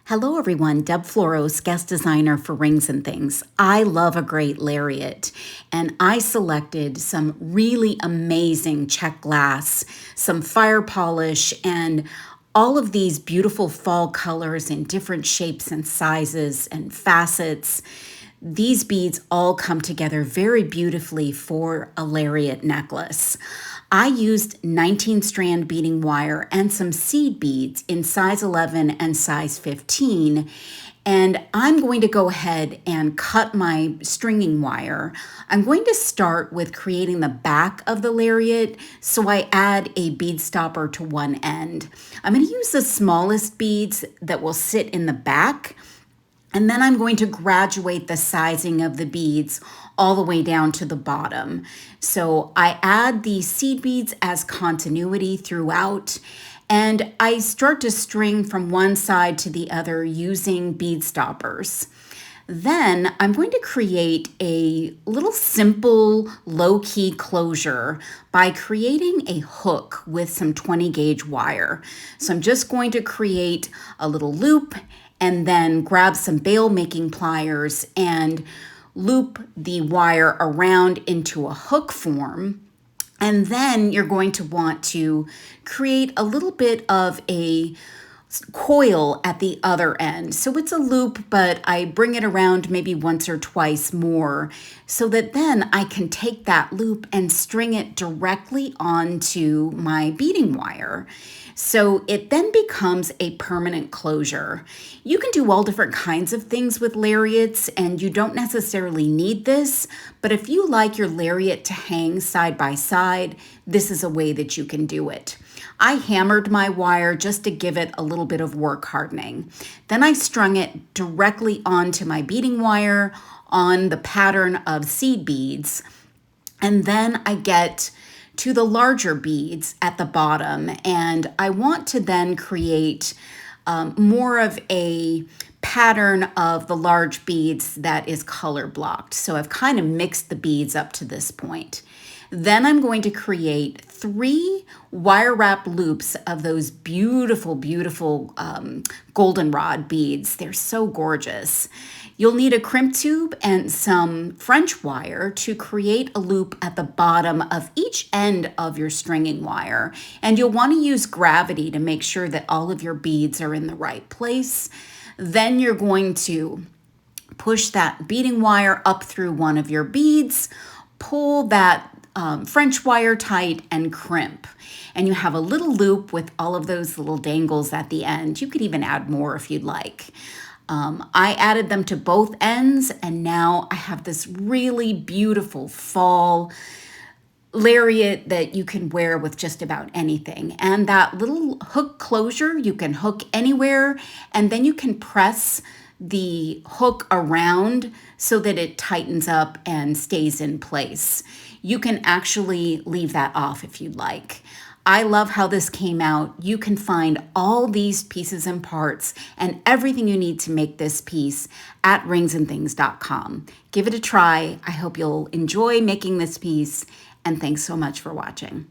Hello everyone, Deb Floros, guest designer for Rings and Things. I love a great lariat, and I selected some really amazing check glass, some fire polish, and all of these beautiful fall colors in different shapes and sizes and facets. These beads all come together very beautifully for a lariat necklace. I used 19 strand beading wire and some seed beads in size 11 and size 15. And I'm going to go ahead and cut my stringing wire. I'm going to start with creating the back of the lariat, so I add a bead stopper to one end. I'm going to use the smallest beads that will sit in the back, and then I'm going to graduate the sizing of the beads all the way down to the bottom. So I add the seed beads as continuity throughout, and I start to string from one side to the other using bead stoppers. Then I'm going to create a little simple low-key closure by creating a hook with some 20 gauge wire. So I'm just going to create a little loop and then grab some bail making pliers and loop the wire around into a hook form. And then you're going to want to create a little bit of a coil at the other end. So it's a loop, but I bring it around maybe once or twice more so that then I can take that loop and string it directly onto my beading wire. So it then becomes a permanent closure. You can do all different kinds of things with lariats, and you don't necessarily need this, but if you like your lariat to hang side by side, this is a way that you can do it. I hammered my wire just to give it a little bit of work hardening. Then I strung it directly onto my beading wire on the pattern of seed beads. And then I get to the larger beads at the bottom, and I want to then create more of a pattern of the large beads that is color blocked. So I've kind of mixed the beads up to this point. Then I'm going to create 3 wire wrap loops of those beautiful, beautiful goldenrod beads. They're so gorgeous. You'll need a crimp tube and some French wire to create a loop at the bottom of each end of your stringing wire. And you'll want to use gravity to make sure that all of your beads are in the right place. Then you're going to push that beading wire up through one of your beads, pull that French wire tight, and crimp. And you have a little loop with all of those little dangles at the end. You could even add more if you'd like. I added them to both ends, and now I have this really beautiful fall lariat that you can wear with just about anything. And that little hook closure, you can hook anywhere, and then you can press the hook around so that it tightens up and stays in place. You can actually leave that off if you'd like. I love how this came out. You can find all these pieces and parts and everything you need to make this piece at ringsandthings.com. Give it a try. I hope you'll enjoy making this piece, and thanks so much for watching.